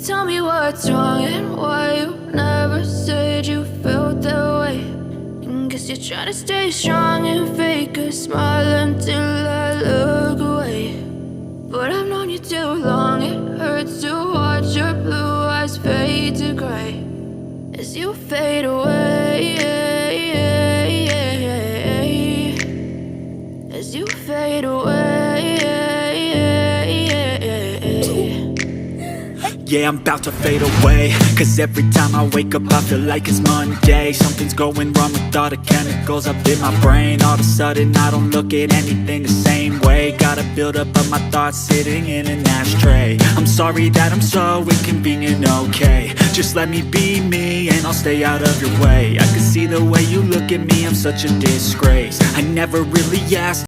tell me what's wrong and why you never said you felt that way. And guess you're trying to stay strong and fake a smile until I look away. But I've known you too long, it hurts to watch your blue eyes fade to gray as you fade away, as you fade away. Yeah, I'm about to fade away, cause every time I wake up I feel like it's Monday. Something's going wrong with all the chemicals up in my brain. All of a sudden I don't look at anything the same way. Got a buildup of my thoughts sitting in an ashtray. I'm sorry that I'm so inconvenient, okay. Just let me be me and I'll stay out of your way. I can see the way you look at me, I'm such a disgrace. I never really asked